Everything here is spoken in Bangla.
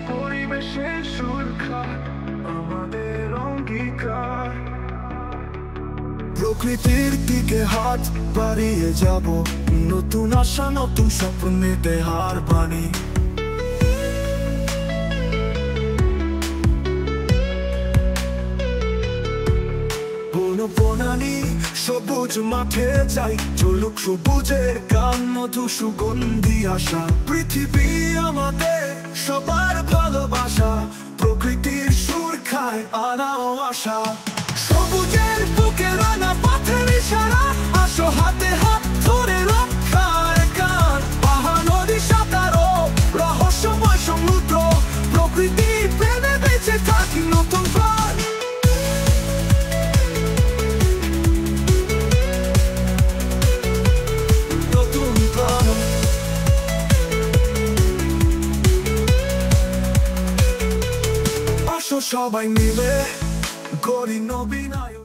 পরিবেশের সুরক্ষা আমাদের অঙ্গীকার। প্রকৃতির দিকে হাত বাড়িয়ে যাব, নতুন আশা নতুন স্বপ্নেতে হার বানি। বনানী সবুজ মাঠে যাই, চলুক সবুজের গান, মধু সুগন্ধি আশা। পৃথিবী আমাদের সবার ভালোবাসা, প্রকৃতির সুরক্ষায় আনাও আশা। সবুজের বুকে রানা পথের ইশারা, আসো হাতে হাত ধরে রক্ষার গান। পাহাড় নদী সাঁতারো রহস্যময় সমুদ্র, প্রকৃতি প্রেমে বেঁচে থাকি নতুন প্রাণ। সবাই মিলে গড়ি নবীন আয়ু।